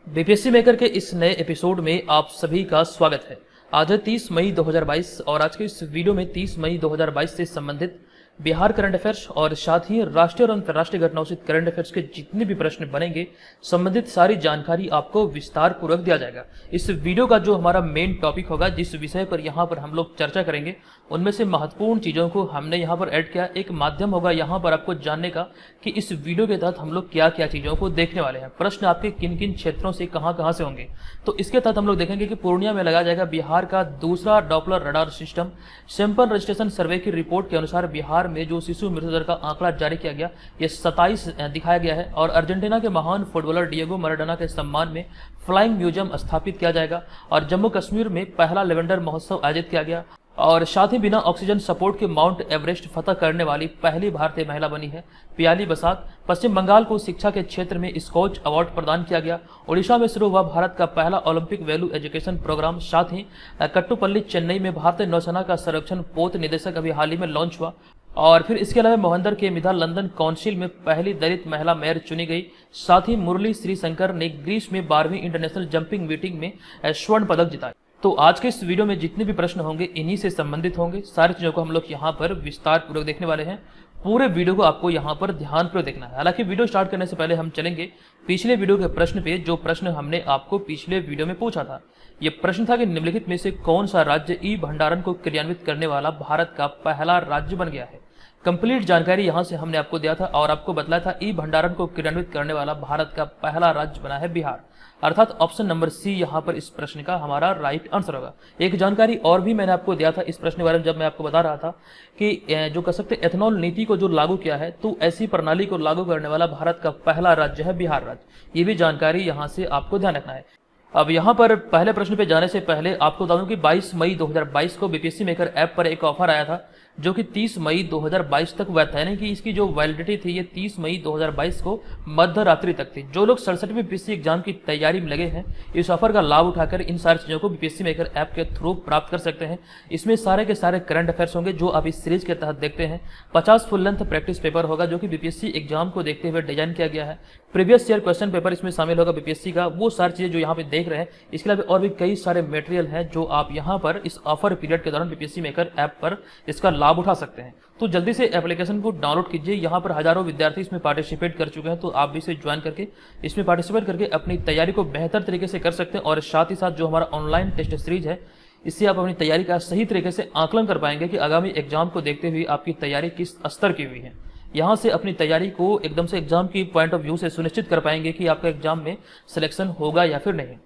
BPSC maker के इस नए एपिसोड में आप सभी का स्वागत है। आज है 30 मई 2022 और आज के इस वीडियो में 30 मई 2022 से संबंधित बिहार करंट अफेयर्स और साथ ही राष्ट्रीय और अंतर्राष्ट्रीय घटनाओं से करंट अफेयर्स के जितने भी प्रश्न बनेंगे संबंधित सारी जानकारी आपको विस्तार पूर्वक दिया जाएगा। इस वीडियो का जो हमारा मेन टॉपिक होगा, जिस विषय पर यहाँ पर हम लोग चर्चा करेंगे, उनमें से महत्वपूर्ण चीज़ों को हमने यहाँ पर ऐड किया। एक माध्यम होगा यहाँ पर आपको जानने का कि इस वीडियो के तहत हम लोग क्या क्या चीज़ों को देखने वाले हैं, प्रश्न आपके किन किन क्षेत्रों से कहाँ से होंगे। तो इसके तहत हम लोग देखेंगे कि पूर्णिया में लगाया जाएगा बिहार का दूसरा Doppler radar system. Sample registration survey की रिपोर्ट के अनुसार बिहार में जो शिशु मृत्यु दर का आंकड़ा जारी किया गया, ये 27 दिखाया गया है। और अर्जेंटीना के महान फुटबॉलर डिएगो मैराडोना के सम्मान में फ्लाइंग म्यूजियम स्थापित किया जाएगा। और जम्मू कश्मीर में पहला लेवेंडर महोत्सव आयोजित किया गया। और साथ ही बिना ऑक्सीजन सपोर्ट के माउंट एवरेस्ट फतह करने वाली पहली भारतीय महिला बनी है पियाली बसाक। पश्चिम बंगाल को शिक्षा के क्षेत्र में स्कॉच अवार्ड प्रदान किया गया। ओडिशा में शुरू हुआ भारत का पहला ओलंपिक वैल्यू एजुकेशन प्रोग्राम। साथ ही कट्टुपल्ली चेन्नई में भारतीय नौसेना का संरक्षण पोत निदेशक अभी हाल ही में लॉन्च हुआ। और फिर इसके अलावा मोहंदर के मिधा लंदन काउंसिल में पहली दलित महिला मेयर चुनी गई। साथ ही मुरली श्रीशंकर ने ग्रीस में 12वीं इंटरनेशनल जंपिंग मीटिंग में स्वर्ण पदक जीता। तो आज के इस वीडियो में जितने भी प्रश्न होंगे इन्हीं से संबंधित होंगे। सारी चीज़ों को हम लोग यहाँ पर विस्तार पूर्वक देखने वाले हैं। पूरे वीडियो को आपको यहाँ पर ध्यानपूर्वक देखना है। हालांकि वीडियो स्टार्ट करने से पहले हम चलेंगे पिछले वीडियो के प्रश्न पे, जो प्रश्न हमने आपको पिछले वीडियो में पूछा था। ये प्रश्न था कि निम्नलिखित में से कौन सा राज्य ई भंडारण को क्रियान्वित करने वाला भारत का पहला राज्य बन गया है। कंप्लीट जानकारी यहाँ से हमने आपको दिया था और आपको बतलाया था ई भंडारण को क्रियान्वित करने वाला भारत का पहला राज्य बना है बिहार, अर्थात ऑप्शन नंबर सी यहाँ पर इस प्रश्न का हमारा राइट आंसर होगा। एक जानकारी और भी मैंने आपको दिया था इस प्रश्न के बारे में, जब मैं आपको बता रहा था कि जो कह सकते एथेनॉल नीति को जो लागू किया है, तो ऐसी प्रणाली को लागू करने वाला भारत का पहला राज्य है बिहार राज्य। ये भी जानकारी यहाँ से आपको ध्यान रखना है। अब यहाँ पर पहले प्रश्न पे जाने से पहले आपको बता दूं कि 22 मई 2022 को बीपीएससी मेकर ऐप पर एक ऑफर आया था जो कि 30 मई 2022 तक वैध था, यानी कि इसकी जो वैलिडिटी थी ये 30 मई 2022 को मध्य रात्रि तक थी। जो लोग 67वीं बीपीएससी एग्जाम की तैयारी में लगे हैं, इस ऑफर का लाभ उठाकर इन सारी चीज़ों को बीपीएससी मेकर ऐप के थ्रू प्राप्त कर सकते हैं। इसमें सारे के सारे करंट अफेयर्स होंगे जो आप इस सीरीज के तहत देखते हैं। 50 फुल लेंथ प्रैक्टिस पेपर होगा जो कि बीपीएससी एग्जाम को देखते हुए डिजाइन किया गया है। प्रीवियस ईयर क्वेश्चन पेपर इसमें शामिल होगा बीपीएससी का। वो सारी चीज़ें जो यहाँ पे देख रहे हैं, इसके अलावा और भी कई सारे मटेरियल हैं जो आप यहाँ पर इस ऑफर पीरियड के दौरान बीपीएससी मेकर ऐप पर इसका लाभ उठा सकते हैं। तो जल्दी से एप्लीकेशन को डाउनलोड कीजिए। यहाँ पर हजारों विद्यार्थी इसमें पार्टिसिपेट कर चुके हैं, तो आप भी इसे ज्वाइन करके इसमें पार्टिसिपेट करके अपनी तैयारी को बेहतर तरीके से कर सकते हैं। और साथ ही साथ जो हमारा ऑनलाइन टेस्ट सीरीज है, इससे आप अपनी तैयारी का सही तरीके से आकलन कर पाएंगे कि आगामी एग्जाम को देखते हुए आपकी तैयारी किस स्तर की हुई है। यहाँ से अपनी तैयारी को एकदम से एग्जाम की पॉइंट ऑफ व्यू से सुनिश्चित कर पाएंगे कि आपका एग्जाम में सिलेक्शन होगा या फिर नहीं।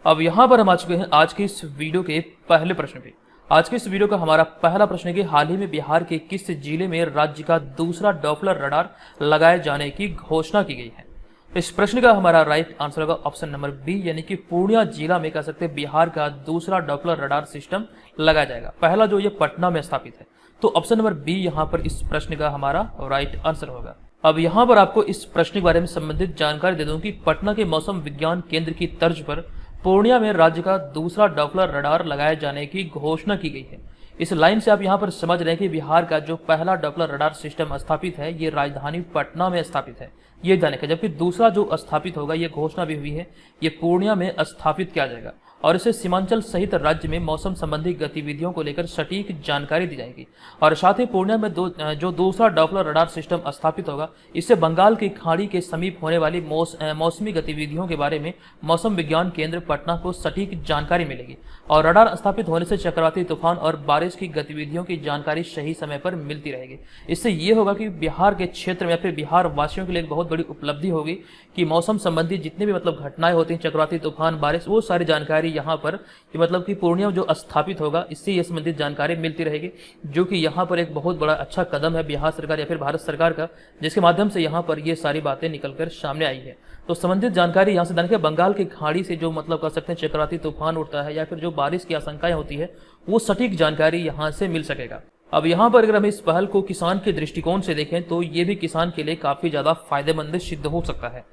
अब यहाँ पर हम आ चुके हैं आज के इस वीडियो के पहले प्रश्न पे। आज के इस वीडियो का हमारा पहला प्रश्न है कि हाल ही में बिहार के किस जिले में राज्य का दूसरा डॉपलर रडार लगाए जाने की घोषणा की गई है। इस प्रश्न का हमारा राइट आंसर होगा ऑप्शन नंबर बी, यानी कि पूर्णिया जिला में कह सकते हैं बिहार का दूसरा डॉपलर रडार सिस्टम लगाया जाएगा। पहला जो ये पटना में स्थापित है, तो ऑप्शन नंबर बी यहाँ पर इस प्रश्न का हमारा राइट आंसर होगा। अब यहाँ पर आपको इस प्रश्न के बारे में संबंधित जानकारी दे दूं कि पटना के मौसम विज्ञान केंद्र की तर्ज पर पूर्णिया में राज्य का दूसरा डॉपलर रडार लगाए जाने की घोषणा की गई है। इस लाइन से आप यहाँ पर समझ रहे हैं कि बिहार का जो पहला डॉपलर रडार सिस्टम स्थापित है, ये राजधानी पटना में स्थापित है, ये जाने का। जबकि दूसरा जो स्थापित होगा, ये घोषणा भी हुई है, ये पूर्णिया में स्थापित किया जाएगा। और इसे सीमांचल सहित राज्य में मौसम संबंधी गतिविधियों को लेकर सटीक जानकारी दी जाएगी। और साथ ही पूर्णिया में जो दूसरा डॉपलर रडार सिस्टम स्थापित होगा, इससे बंगाल की खाड़ी के समीप होने वाली मौसमी गतिविधियों के बारे में मौसम विज्ञान केंद्र पटना को सटीक जानकारी मिलेगी। और रडार स्थापित होने से चक्रवाती तूफान और बारिश की गतिविधियों की जानकारी सही समय पर मिलती रहेगी। इससे ये होगा कि बिहार के क्षेत्र में या फिर बिहार वासियों के लिए एक बहुत बड़ी उपलब्धि होगी कि मौसम संबंधी जितने भी घटनाएं होती हैं, चक्रवाती तूफान, बारिश, वो सारी जानकारी यहाँ पर कि पूर्णिया जो स्थापित होगा, इससे ये संबंधित जानकारी मिलती रहेगी, जो कि यहाँ पर एक बहुत बड़ा अच्छा कदम है बिहार सरकार या फिर भारत सरकार का, जिसके माध्यम से यहाँ पर ये सारी बातें निकलकर सामने आई है। तो संबंधित जानकारी यहाँ से जाने के बंगाल की खाड़ी से जो कह सकते हैं चक्रवाती तूफान उठता है या फिर जो बारिश की आशंकाएं होती है, वो सटीक जानकारी यहाँ से मिल सकेगा। अब यहाँ पर अगर हम इस पहल को किसान के दृष्टिकोण से देखें तो ये भी किसान के लिए काफी ज्यादा फायदेमंद सिद्ध हो सकता है।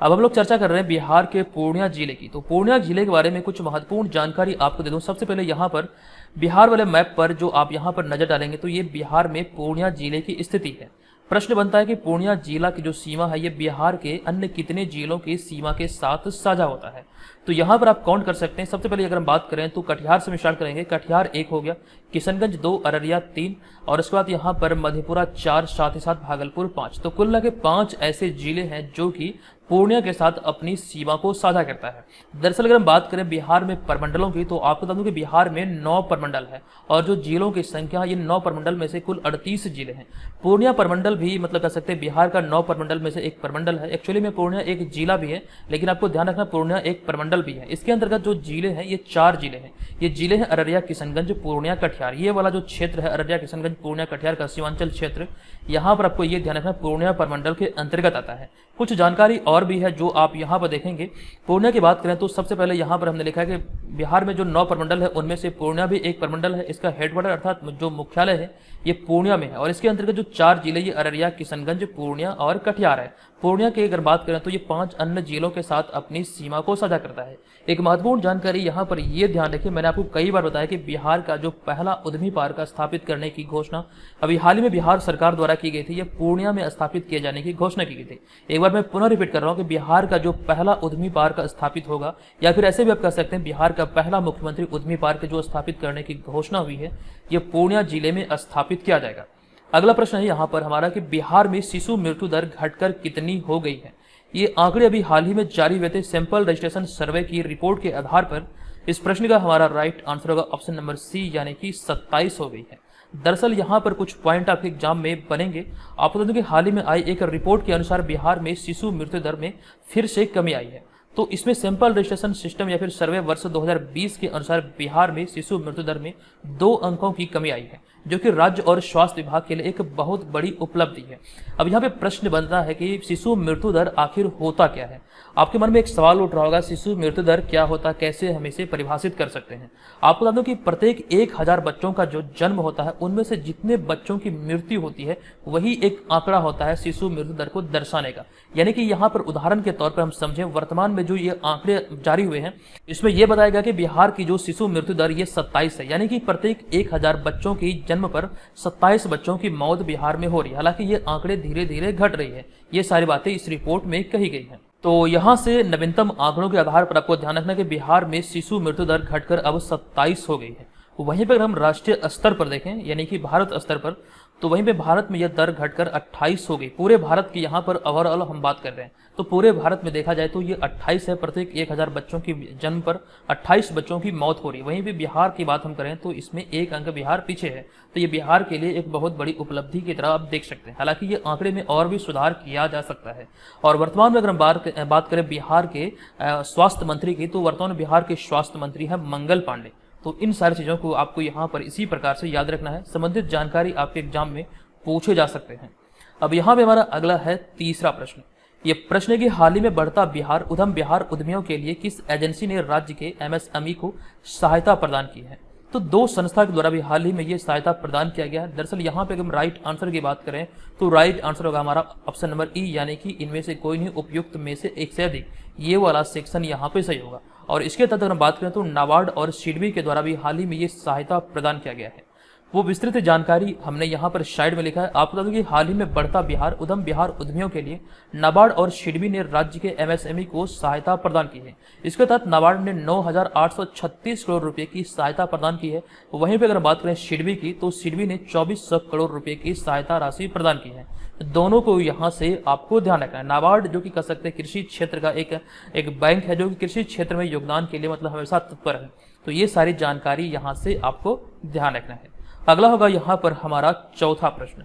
अब हम लोग चर्चा कर रहे हैं बिहार के पूर्णिया जिले की। तो पूर्णिया जिले के बारे में कुछ महत्वपूर्ण जानकारी आपको दे दूं। सबसे पहले यहाँ पर बिहार वाले मैप पर जो आप यहाँ पर नजर डालेंगे, तो ये बिहार में पूर्णिया जिले की स्थिति है। प्रश्न बनता है कि पूर्णिया जिला की जो सीमा है ये बिहार के अन्य कितने जिलों की सीमा के साथ साझा होता है। तो यहाँ पर आप काउंट कर सकते हैं। सबसे पहले अगर हम बात करें तो कटिहार से हम स्टार्ट करेंगे। कटिहार 1 हो गया, किशनगंज 2, अररिया 3 और उसके बाद यहाँ पर मधेपुरा 4, साथ ही साथ भागलपुर 5। तो कुल मिला के 5 ऐसे जिले हैं जो कि पूर्णिया के साथ अपनी सीमा को साझा करता है। दरअसल अगर हम बात करें बिहार में प्रमंडलों की तो आपको बता दूं कि बिहार में 9 प्रमंडल है और जो जिलों की संख्या ये 9 प्रमंडल में से कुल 38 जिले हैं। पूर्णिया प्रमंडल भी मतलब कह सकते हैं बिहार का 9 प्रमंडल में से एक प्रमंडल है। एक्चुअली में पूर्णिया एक जिला भी है, लेकिन आपको ध्यान रखना पूर्णिया एक प्रमंडल भी है। इसके अंतर्गत जो जिले हैं ये 4 जिले हैं। ये जिले हैं अररिया, किशनगंज, पूर्णिया, कटिहार। ये वाला जो क्षेत्र है अररिया, किशनगंज, पूर्णिया, कटिहार का सीमांचल क्षेत्र, यहाँ पर आपको ये ध्यान रखना पूर्णिया प्रमंडल के अंतर्गत आता है। कुछ जानकारी और भी है जो आप यहाँ पर देखेंगे। पूर्णिया की बात करें तो सबसे पहले यहाँ पर हमने लिखा है कि बिहार में जो 9 प्रमंडल है उनमें से पूर्णिया भी एक प्रमंडल है। इसका हेडक्वार्टर अर्थात जो मुख्यालय है ये पूर्णिया में है और इसके अंतर्गत जो 4 जिले ये अररिया, किशनगंज, पूर्णिया और कटिहार है। पूर्णिया की अगर बात करें तो ये 5 अन्य जिलों के साथ अपनी सीमा को साझा करता है। एक महत्वपूर्ण जानकारी यहाँ पर ये ध्यान रखिए, मैंने आपको कई बार बताया कि बिहार का जो पहला उद्यमी पार्क स्थापित करने की घोषणा अभी हाल ही में बिहार सरकार द्वारा की गई थी। ये पूर्णिया में स्थापित किए जाने की घोषणा की गई थी। एक बार मैं पुनः रिपीट कर रहा हूँ कि बिहार का जो पहला उद्यमी पार्क स्थापित होगा, या फिर ऐसे भी आप कह सकते हैं बिहार का पहला मुख्यमंत्री उद्यमी पार्क जो स्थापित करने की घोषणा हुई है ये पूर्णिया जिले में स्थापित किया जाएगा। अगला प्रश्न है यहाँ पर हमारा कि बिहार में शिशु मृत्यु दर घटकर कितनी हो गई है। ये आंकड़े अभी हाल ही में जारी हुए थे सैंपल रजिस्ट्रेशन सर्वे की रिपोर्ट के आधार पर। इस प्रश्न का हमारा राइट आंसर होगा ऑप्शन नंबर सी, यानी कि 27 हो गई है। दरअसल यहाँ पर कुछ पॉइंट आपके एग्जाम में बनेंगे। आपको बता दूं कि हाल ही में आई एक रिपोर्ट के अनुसार बिहार में शिशु मृत्यु दर में फिर से कमी आई है। तो इसमें सैंपल रजिस्ट्रेशन सिस्टम या फिर सर्वे वर्ष 2020 के अनुसार बिहार में शिशु मृत्यु दर में 2 अंकों की कमी आई है, जो कि राज्य और स्वास्थ्य विभाग के लिए एक बहुत बड़ी उपलब्धि है। अब यहाँ पे प्रश्न बनता है कि शिशु मृत्यु दर आखिर होता क्या है। आपके मन में एक सवाल उठ रहा होगा, शिशु मृत्यु दर क्या होता, कैसे हम इसे परिभाषित कर सकते हैं। आपको बता दूं कि प्रत्येक 1000 बच्चों का जो जन्म होता है उनमें से जितने बच्चों की मृत्यु होती है वही एक आंकड़ा होता है शिशु मृत्यु दर को दर्शाने का। यानी कि यहाँ पर उदाहरण के तौर पर हम समझें, वर्तमान में जो ये आंकड़े जारी हुए हैं इसमें यह बताया गया कि बिहार की जो शिशु मृत्यु दर ये 27 है, यानी कि प्रत्येक 1000 बच्चों की जन्म पर 27 बच्चों की मौत बिहार में हो रही है। हालांकि ये आंकड़े धीरे धीरे घट रही है। ये सारी बातें इस रिपोर्ट में कही गई हैं। तो यहाँ से नवीनतम आंकड़ों के आधार पर आपको ध्यान रखना कि बिहार में शिशु मृत्यु दर घटकर अब 27 हो गई है। वहीं पर अगर हम राष्ट्रीय स्तर पर देखें, यानी कि भारत स्तर पर, तो वहीं पे भारत में यह दर घटकर 28 हो गई। पूरे भारत की यहाँ पर ओवरऑल हम बात कर रहे हैं तो पूरे भारत में देखा जाए तो ये 28 है। प्रत्येक 1000 बच्चों की जन्म पर 28 बच्चों की मौत हो रही है। वहीं भी बिहार की बात हम करें तो इसमें 1 अंक बिहार पीछे है। तो ये बिहार के लिए एक बहुत बड़ी उपलब्धि की तरह आप देख सकते हैं। हालांकि ये आंकड़े में और भी सुधार किया जा सकता है। और वर्तमान में अगर हम बात करें बिहार के स्वास्थ्य मंत्री की, तो वर्तमान बिहार के स्वास्थ्य मंत्री है मंगल पांडे। तो इन सारी चीज़ों को आपको यहाँ पर इसी प्रकार से याद रखना है। संबंधित जानकारी आपके एग्जाम में पूछे जा सकते हैं। अब यहाँ पे हमारा अगला है तीसरा प्रश्न। ये प्रश्न है कि हाल ही में बढ़ता बिहार उद्यमियों के लिए किस एजेंसी ने राज्य के एमएसएमई को सहायता प्रदान की है। तो 2 संस्था के द्वारा भी हाल ही में ये सहायता प्रदान किया गया है। दरअसल यहाँ पे अगर हम राइट आंसर की बात करें तो राइट आंसर होगा हमारा ऑप्शन नंबर ई, यानी कि इनमें से कोई नहीं उपयुक्त में से एक से अधिक। ये वाला सेक्शन यहाँ पे सही होगा। और इसके तहत अगर हम बात करें तो नाबार्ड और सिडबी के द्वारा भी हाल ही में ये सहायता प्रदान किया गया है। वो विस्तृत जानकारी हमने यहाँ पर साइड में लिखा है। आपको बता दूं कि हाल ही में बढ़ता बिहार उद्यमियों के लिए नाबार्ड और सिडबी ने राज्य के एमएसएमई को सहायता प्रदान की है। इसके तहत नाबार्ड ने 9,836 करोड़ रुपए की सहायता प्रदान की है। वहीं पर अगर बात करें सिडबी की, तो सिडबी ने 2400 करोड़ रुपए की सहायता राशि प्रदान की है। दोनों को यहाँ से आपको ध्यान रखना है। नाबार्ड जो कि कह सकते हैं कृषि क्षेत्र का एक बैंक है जो कि कृषि क्षेत्र में योगदान के लिए मतलब हमेशा तत्पर है। तो ये सारी जानकारी यहाँ से आपको ध्यान रखना है। अगला होगा यहाँ पर हमारा चौथा प्रश्न।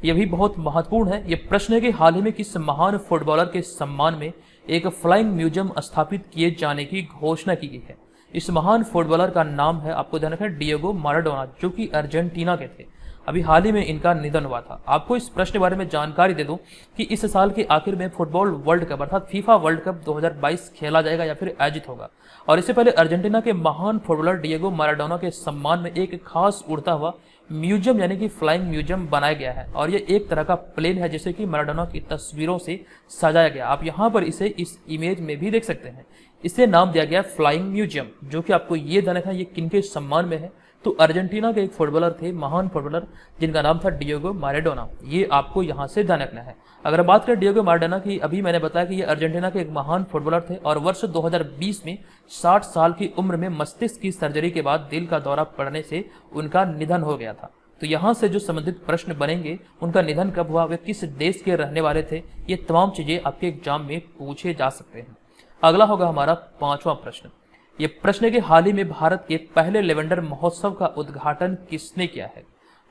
यह भी बहुत महत्वपूर्ण है। यह प्रश्न है कि हाल ही में किस महान फुटबॉलर के सम्मान में एक फ्लाइंग म्यूजियम स्थापित किए जाने की घोषणा की गई है। इस महान फुटबॉलर का नाम है, आपको ध्यान रखना है, डिएगो माराडोना, जो कि अर्जेंटीना के थे। अभी हाल ही में इनका निधन हुआ था। आपको इस प्रश्न के बारे में जानकारी दे दूं कि इस साल के आखिर में फुटबॉल वर्ल्ड कप अर्थात फीफा वर्ल्ड कप 2022 खेला जाएगा या फिर आयोजित होगा। और इससे पहले अर्जेंटीना के महान फुटबॉलर डिएगो माराडोना के सम्मान में एक खास उड़ता हुआ म्यूजियम यानी कि फ्लाइंग म्यूजियम बनाया गया है। और ये एक तरह का प्लेन है जिसे कि माराडोना की तस्वीरों से सजाया गया। आप यहाँ पर इसे इस इमेज में भी देख सकते हैं। इसे नाम दिया गया फ्लाइंग म्यूजियम, जो कि आपको ये ध्यान रखना है ये किनके सम्मान में है, तो अर्जेंटीना के एक फुटबॉलर थे, महान फुटबॉलर, जिनका नाम था डिएगो मैराडोना। ये आपको यहाँ से ध्यान रखना है। अगर बात करें डिएगो मैराडोना की, अभी मैंने बताया कि ये अर्जेंटीना के एक महान फुटबॉलर थे और वर्ष 2020 में 60 साल की उम्र में मस्तिष्क की सर्जरी के बाद दिल का दौरा पड़ने से उनका निधन हो गया था। तो यहाँ से जो संबंधित प्रश्न बनेंगे, उनका निधन कब हुआ, वे किस देश के रहने वाले थे, ये तमाम चीजें आपके एग्जाम में पूछे जा सकते हैं। अगला होगा हमारा 5वां प्रश्न। ये प्रश्न के हाल ही में भारत के पहले लेवेंडर महोत्सव का उद्घाटन किसने किया है?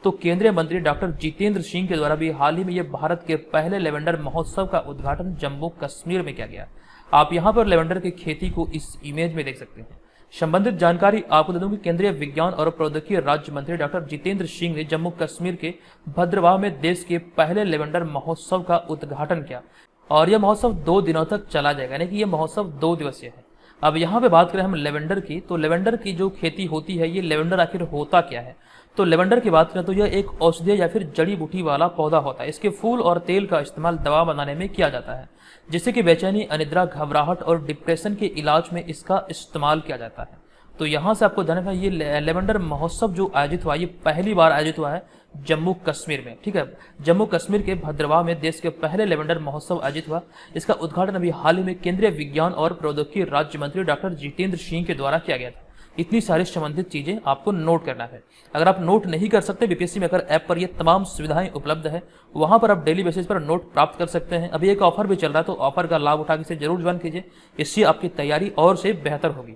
तो केंद्रीय मंत्री डॉक्टर जितेंद्र सिंह के द्वारा भी हाल ही में ये भारत के पहले लेवेंडर महोत्सव का उद्घाटन जम्मू कश्मीर में किया गया। आप यहाँ पर लेवेंडर की खेती को इस इमेज में देख सकते हैं। संबंधित जानकारी आपको दे दूं कि केंद्रीय विज्ञान और प्रौद्योगिकी राज्य मंत्री डॉक्टर जितेंद्र सिंह ने जम्मू कश्मीर के भद्रवाह में देश के पहले लेवेंडर महोत्सव का उद्घाटन किया और यह महोत्सव 2 दिनों तक चला जाएगा, यानी कि यह महोत्सव 2 दिवसीय है। अब यहाँ पे बात करें हम लेवेंडर की, तो लेवेंडर की जो खेती होती है, ये लेवेंडर आखिर होता क्या है? तो लेवेंडर की बात करें तो यह एक औषधीय या फिर जड़ी बूटी वाला पौधा होता है। इसके फूल और तेल का इस्तेमाल दवा बनाने में किया जाता है, जिससे कि बेचैनी, अनिद्रा, घबराहट और डिप्रेशन के इलाज में इसका इस्तेमाल किया जाता है। तो यहाँ से आपको ध्यान रखना, ये लेवेंडर महोत्सव जो आयोजित हुआ, ये पहली बार आयोजित हुआ है जम्मू कश्मीर में। ठीक है, जम्मू कश्मीर के भद्रवाह में देश के पहले लेवेंडर महोत्सव आयोजित हुआ। इसका उद्घाटन अभी हाल ही में केंद्रीय विज्ञान और प्रौद्योगिकी राज्य मंत्री डॉक्टर जितेंद्र सिंह के द्वारा किया गया था। इतनी सारी संबंधित चीजें आपको नोट करना है। अगर आप नोट नहीं कर सकते, बीपीएससी में अगर ऐप पर ये तमाम सुविधाएं उपलब्ध है, वहां पर आप डेली बेसिस पर नोट प्राप्त कर सकते हैं। अभी एक ऑफर भी चल रहा है, तो ऑफर का लाभ उठा के इसे जरूर ज्वाइन कीजिए, इससे आपकी तैयारी और से बेहतर होगी।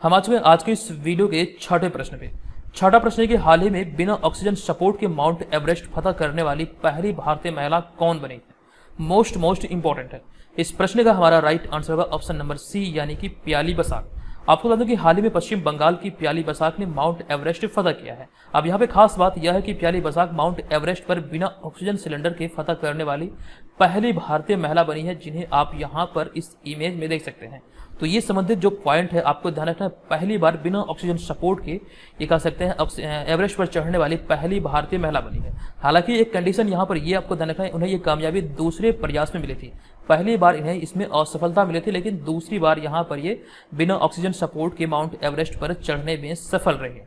हम आज के इस वीडियो के 6ठे प्रश्न पे, 6ठा प्रश्न है कि हाल ही में बिना ऑक्सीजन सपोर्ट के माउंट एवरेस्ट फतह करने वाली पहली भारतीय महिला कौन बनी है? मोस्ट इंपॉर्टेंट है। इस प्रश्न का हमारा राइट आंसर होगा ऑप्शन नंबर सी, यानी कि प्याली बसाक। आपको बता दूं कि हाल ही में पश्चिम बंगाल की प्याली बसाक ने माउंट एवरेस्ट फतह किया है। अब यहाँ पे खास बात यह है कि प्याली बसाक माउंट एवरेस्ट पर बिना ऑक्सीजन सिलेंडर के फतह करने वाली पहली भारतीय महिला बनी है, जिन्हें आप यहाँ पर इस इमेज में देख सकते हैं। तो ये संबंधित जो पॉइंट है आपको ध्यान रखना है, पहली बार बिना ऑक्सीजन सपोर्ट के ये कह सकते हैं एवरेस्ट पर चढ़ने वाली पहली भारतीय महिला बनी है। हालांकि एक कंडीशन यहाँ पर ये आपको ध्यान रखना है, उन्हें ये कामयाबी दूसरे प्रयास में मिली थी। पहली बार इन्हें इसमें असफलता मिली थी, लेकिन दूसरी बार यहाँ पर ये बिना ऑक्सीजन सपोर्ट के माउंट एवरेस्ट पर चढ़ने में सफल रहे।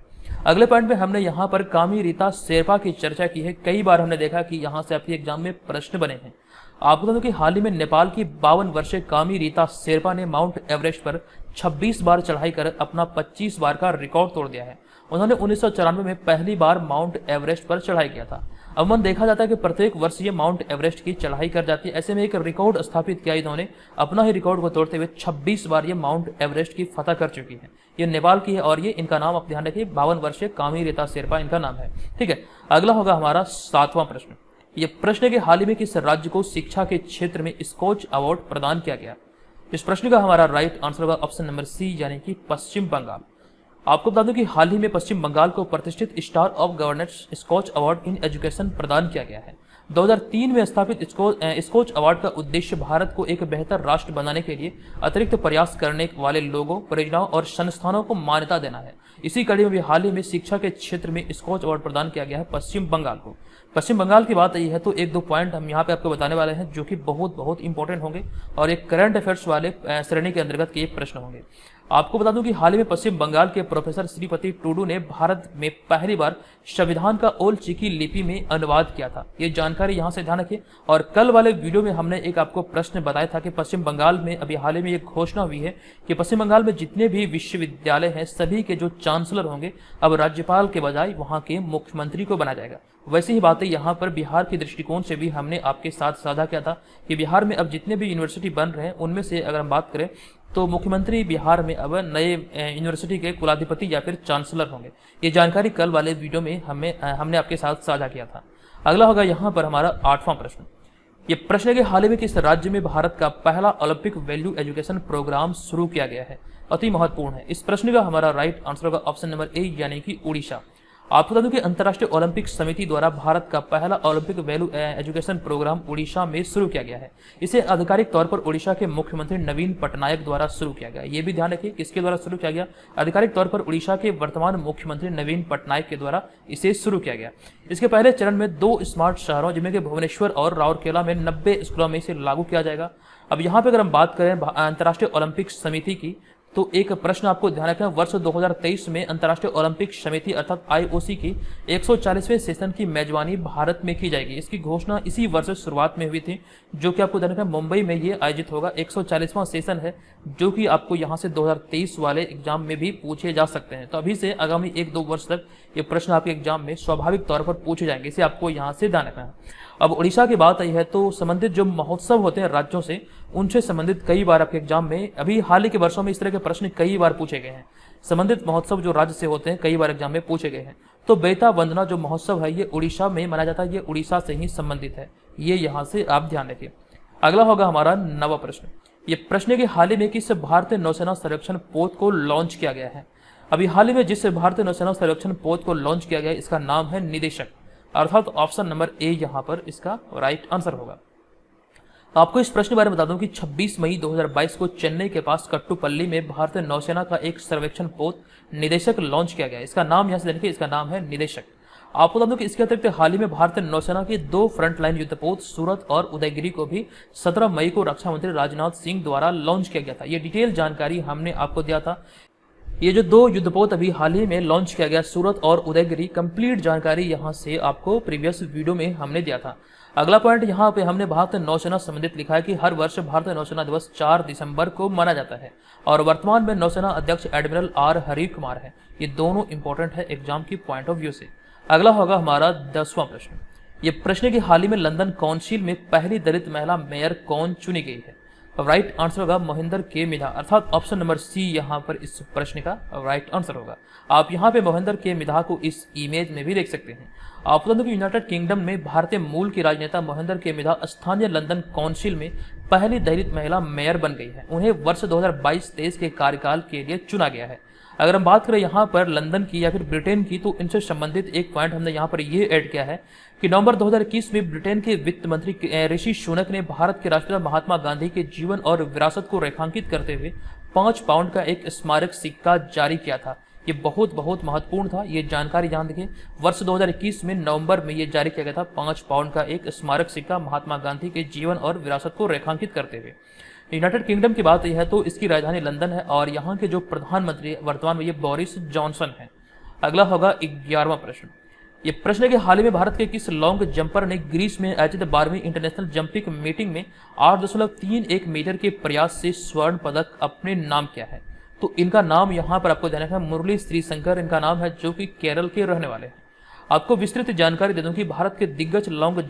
अगले पॉइंट में हमने यहाँ पर कामी रीता शेरपा की चर्चा की है। कई बार हमने देखा कि यहाँ से आपके एग्जाम में प्रश्न बने हैं। आपको बता दूं कि हाल ही में नेपाल की 52 वर्षीय कामी रीता शेरपा ने माउंट एवरेस्ट पर 26 बार चढ़ाई कर अपना 25 बार का रिकॉर्ड तोड़ दिया है। उन्होंने 1994 में पहली बार माउंट एवरेस्ट पर चढ़ाई किया था। अमूमन देखा जाता है कि प्रत्येक वर्ष ये माउंट एवरेस्ट की चढ़ाई कर जाती है। ऐसे में एक रिकॉर्ड स्थापित किया इन्होंने, अपना ही रिकॉर्ड को तोड़ते हुए 26 बार ये माउंट एवरेस्ट की फतह कर चुकी है। ये नेपाल की है और ये इनका नाम आप ध्यान रखिए, 52 वर्षीय कामी रीता शेरपा इनका नाम है। ठीक है, अगला होगा हमारा 7वां प्रश्न। ये प्रश्न के हाल ही में किस राज्य को शिक्षा के क्षेत्र में स्कॉच अवार्ड प्रदान किया गया? इस प्रश्न का हमारा राइट आंसर होगा ऑप्शन नंबर सी, यानी कि पश्चिम बंगाल। आपको बता दूं कि हाल ही में पश्चिम बंगाल को प्रतिष्ठित star of governance Skoch award in education प्रदान किया गया है। 2003 में स्थापित स्कॉच अवार्ड का उद्देश्य भारत को एक बेहतर राष्ट्र बनाने के लिए अतिरिक्त प्रयास करने वाले लोगों, परियोजनाओं और संस्थानों को मान्यता देना है। इसी कड़ी में भी हाल ही में शिक्षा के क्षेत्र में स्कॉच अवार्ड प्रदान किया गया है पश्चिम बंगाल को। पश्चिम बंगाल की बात आई है तो 1-2 पॉइंट हम यहाँ पे आपको बताने वाले हैं, जो कि बहुत इंपॉर्टेंट होंगे और एक करंट अफेयर्स वाले श्रेणी के अंतर्गत के प्रश्न होंगे। आपको बता दूं कि हाल ही में पश्चिम बंगाल के प्रोफेसर श्रीपति टूडू ने भारत में पहली बार संविधान का ओल चिकी लिपि में अनुवाद किया था। ये जानकारी यहाँ से ध्यान रखिए। और कल वाले वीडियो में हमने एक आपको प्रश्न बताया था कि पश्चिम बंगाल में अभी हाल ही में एक घोषणा हुई है कि पश्चिम बंगाल में जितने भी विश्वविद्यालय हैं, सभी के जो चांसलर होंगे अब राज्यपाल के बजाय वहाँ के मुख्यमंत्री को बनाया जाएगा। वैसी ही बातें यहाँ पर बिहार के दृष्टिकोण से भी हमने आपके साथ साझा किया था कि बिहार में अब जितने भी यूनिवर्सिटी बन रहे हैं, उनमें से अगर हम बात करें तो मुख्यमंत्री बिहार में अब नए यूनिवर्सिटी के कुलाधिपति या फिर चांसलर होंगे। ये जानकारी कल वाले वीडियो में हमने आपके साथ साझा किया था। अगला होगा यहाँ पर हमारा 8वां प्रश्न। ये प्रश्न है कि हाल ही में किस राज्य में भारत का पहला ओलंपिक वैल्यू एजुकेशन प्रोग्राम शुरू किया गया है? अति महत्वपूर्ण है। इस प्रश्न का हमारा राइट आंसर होगा ऑप्शन नंबर ए, यानी कि उड़ीसा। आपको बता दूं कि अंतर्राष्ट्रीय ओलंपिक समिति द्वारा भारत का पहला Olympic value education program Orissa में शुरू किया गया है। इसे आधिकारिक तौर पर उड़ीसा के मुख्यमंत्री नवीन पटनायक द्वारा शुरू किया गया। ये भी ध्यान रखिए किसके द्वारा शुरू किया गया, आधिकारिक तौर पर उड़ीसा के वर्तमान मुख्यमंत्री नवीन पटनायक के द्वारा इसे शुरू किया गया। इसके पहले चरण में 2 स्मार्ट शहरों जिनमें कि भुवनेश्वर और राउरकेला में 90 स्कूलों में इसे लागू किया जाएगा। अब यहाँ पे अगर हम बात करें अंतर्राष्ट्रीय ओलंपिक समिति की, तो एक प्रश्न आपको ध्यान रखना, वर्ष 2023 में अंतर्राष्ट्रीय ओलंपिक समिति अर्थात आईओसी की 140वें सेशन की मेजबानी भारत में की जाएगी। इसकी घोषणा इसी वर्ष शुरुआत में हुई थी, जो कि आपको ध्यान रखना मुंबई में ये आयोजित होगा। 140वां सेशन है, जो कि आपको यहाँ से 2023 वाले एग्जाम में भी पूछे जा सकते हैं। तो अभी से आगामी 1-2 वर्ष तक ये प्रश्न आपके एग्जाम में स्वाभाविक तौर पर पूछे जाएंगे, इसे आपको यहाँ से ध्यान रखना है। अब उड़ीसा की बात आई है तो संबंधित जो महोत्सव होते हैं राज्यों से, उनसे संबंधित कई बार आपके एग्जाम में अभी हाल ही के वर्षों में इस तरह के प्रश्न कई बार पूछे गए हैं। संबंधित महोत्सव जो राज्य से होते हैं कई बार एग्जाम में पूछे गए हैं। तो बेता वंदना जो महोत्सव है ये उड़ीसा में मनाया जाता है, ये उड़ीसा से ही संबंधित है, ये यहाँ से आप ध्यान रखिए। अगला होगा हमारा 9वां प्रश्न। ये प्रश्न के हाल ही में किस भारतीय नौसेना सर्वेक्षण पोत को लॉन्च किया गया है। अभी हाल ही में जिस भारतीय नौसेना सर्वेक्षण पोत को लॉन्च किया गया है, इसका नाम है निदेशक, अर्थात ऑप्शन नंबर ए यहाँ पर इसका राइट आंसर होगा। आपको इस प्रश्न के बारे में बता दूं कि 26 मई 2022 को चेन्नई के पास कट्टुपल्ली में भारतीय नौसेना का एक सर्वेक्षण पोत निदेशक लॉन्च किया गया। इसका नाम यहाँ से देखिए, इसका नाम है निदेशक। आपको बता दूं कि इसके अतिरिक्त हाल ही में भारतीय नौसेना के 2 फ्रंटलाइन युद्धपोत सूरत और उदयगिरी को भी 17 मई को रक्षा मंत्री राजनाथ सिंह द्वारा लॉन्च किया गया था। ये डिटेल जानकारी हमने आपको दिया था। ये जो 2 युद्धपोत अभी हाल ही में लॉन्च किया गया, सूरत और उदयगिरी, कंप्लीट जानकारी यहाँ से आपको प्रीवियस वीडियो में हमने दिया था। अगला पॉइंट यहाँ पे हमने भारतीय नौसेना संबंधित लिखा है कि हर वर्ष भारतीय नौसेना दिवस 4 दिसंबर को मनाया जाता है और वर्तमान में नौसेना अध्यक्ष एडमिरल आर हरी कुमार है। ये दोनों इंपॉर्टेंट है एग्जाम की पॉइंट ऑफ व्यू से। अगला होगा हमारा 10वां प्रश्न। ये प्रश्न की हाल ही में लंदन काउंसिल में पहली दलित महिला मेयर कौन चुनी गई है। राइट आंसर होगा मोहिंदर के मिधा, अर्थात ऑप्शन नंबर सी यहाँ पर इस प्रश्न का राइट आंसर होगा। आप यहाँ पे मोहिंदर के मिधा को इस इमेज में भी देख सकते हैं। आप बता दें कि यूनाइटेड किंगडम में भारतीय मूल की राजनेता मोहिंदर के मिधा स्थानीय लंदन काउंसिल में पहली दलित महिला मेयर बन गई है। उन्हें वर्ष 2022-23 के कार्यकाल के लिए चुना गया है। अगर हम बात करें यहाँ पर लंदन की या फिर ब्रिटेन की, तो इनसे संबंधित एक पॉइंट हमने यहाँ पर ये ऐड किया है कि नवंबर 2021 में ब्रिटेन के वित्त मंत्री ऋषि सुनक ने भारत के राष्ट्रपिता महात्मा गांधी के जीवन और विरासत को रेखांकित करते हुए 5 पाउंड का एक स्मारक सिक्का जारी किया था। ये बहुत महत्वपूर्ण था, ये जानकारी ध्यान रखिए। वर्ष 2021 में नवंबर में ये जारी किया गया था 5 पाउंड का एक स्मारक सिक्का महात्मा गांधी के जीवन और विरासत को रेखांकित करते हुए। यूनाइटेड किंगडम की बात यह है तो इसकी राजधानी लंदन है और यहाँ के जो प्रधानमंत्री वर्तमान में ये बोरिस जॉनसन है। अगला होगा 11वां प्रश्न। ये प्रश्न के हाल ही में भारत के किस लॉन्ग जंपर ने ग्रीस में आयोजित 12वीं इंटरनेशनल जंपिंग मीटिंग में 8.31 मीटर के प्रयास से स्वर्ण पदक अपने नाम किया है। तो इनका नाम यहाँ पर आपको ध्यान रखना है, मुरली श्रीशंकर इनका नाम है, जो कि केरल के रहने वाले हैं। आपको विस्तृत जानकारी दे दूं कि भारत के दिग्गज लॉन्ग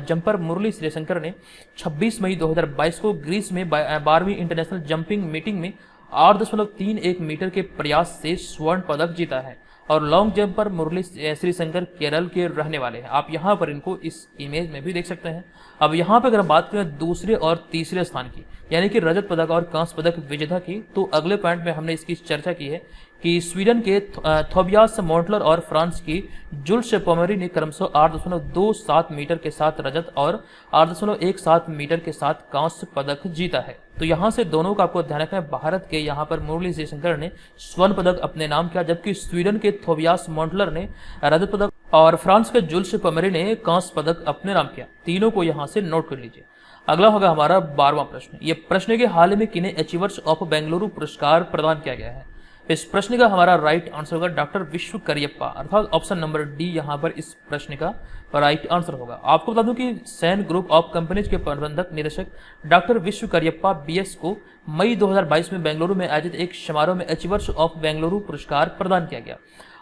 जंपर मुरली श्रीशंकर ने 26 मई 2022 को ग्रीस में 12वीं इंटरनेशनल जंपिंग मीटिंग में 8.31 मीटर के प्रयास से स्वर्ण पदक जीता है और लॉन्ग जंपर मुरली श्रीशंकर केरल के रहने वाले हैं। आप यहाँ पर इनको इस इमेज में भी देख सकते हैं। अब यहाँ पर अगर हम बात करें दूसरे और तीसरे स्थान की, यानी कि रजत पदक और कांस्य पदक विजेता की, तो अगले पॉइंट में हमने इसकी चर्चा की है कि स्वीडन के थोबियास मोंटलर और फ्रांस की जुल्स पोमेरी ने क्रमशः 8.27 मीटर के साथ रजत और 8.17 मीटर के साथ कांस्य पदक जीता है। तो यहाँ से दोनों का आपको ध्यान रखना है। भारत के यहाँ पर मुरली श्रीशंकर ने स्वर्ण पदक अपने नाम किया, जबकि स्वीडन के थोबियास मोंटलर ने रजत पदक और फ्रांस के जुल्स पोमेरी ने कांस्य पदक अपने नाम किया। तीनों को यहाँ से नोट कर लीजिए। अगला होगा हमारा 12वां प्रश्न। ये प्रश्न के हाल में किन्हें अचीवर्स ऑफ बेंगलुरु पुरस्कार प्रदान किया गया है। इस प्रश्न का हमारा राइट आंसर होगा डॉक्टर विश्व करियप्पा, अर्थात ऑप्शन नंबर डी यहाँ पर इस प्रश्न का राइट आंसर होगा। आपको बता दूं कि सैन ग्रुप ऑफ कंपनीज के प्रबंधक निदेशक डॉक्टर विश्व करियप्पा बीएस को मई 2022 में बेंगलुरु में आयोजित एक समारोह में अचीवर्स ऑफ बेंगलुरु पुरस्कार प्रदान किया गया।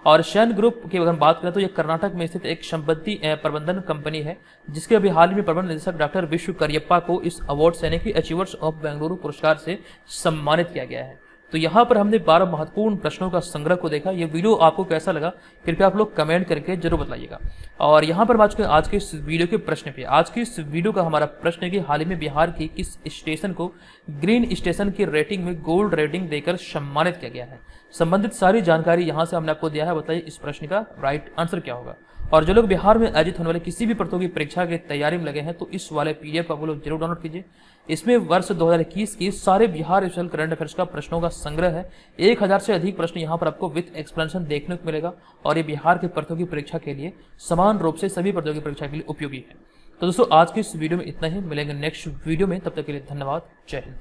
और सैन ग्रुप की अगर बात करें तो यह कर्नाटक में स्थित एक संपत्ति प्रबंधन कंपनी है, जिसके अभी हाल ही में प्रबंध निदेशक डॉक्टर विश्व करियप्पा को इस अवार्ड से यानी कि अचीवर्स ऑफ बेंगलुरु पुरस्कार से सम्मानित किया गया है। तो यहाँ पर हमने 12 महत्वपूर्ण प्रश्नों का संग्रह को देखा। ये वीडियो आपको कैसा लगा कृपया आप लोग कमेंट करके जरूर बताइएगा। और यहाँ पर बात करें आज के इस वीडियो के प्रश्न पे। आज के इस वीडियो का हमारा प्रश्न है कि हाल ही में बिहार की किस स्टेशन को ग्रीन स्टेशन की रेटिंग में गोल्ड रेटिंग देकर सम्मानित किया गया है। संबंधित सारी जानकारी यहाँ से हमने आपको दिया है। बताइए इस प्रश्न का राइट आंसर क्या होगा। और जो लोग बिहार में आयोजित होने वाले किसी भी प्रतियोगी परीक्षा की तैयारी में लगे हैं तो इस वाले पीडीएफ आप लोग जरूर डाउनलोड कीजिए। इसमें वर्ष 2021 की सारे बिहार स्पेशल करंट अफेयर्स का प्रश्नों का संग्रह है। 1000 से अधिक प्रश्न यहाँ पर आपको विथ एक्सप्लेनेशन देखने को मिलेगा और ये बिहार के प्रतियोगी परीक्षा के लिए समान रूप से सभी प्रतियोगी परीक्षा के लिए उपयोगी है। तो दोस्तों आज की इस वीडियो में इतना ही। मिलेंगे नेक्स्ट वीडियो में, तब तक के लिए धन्यवाद। जय हिंद।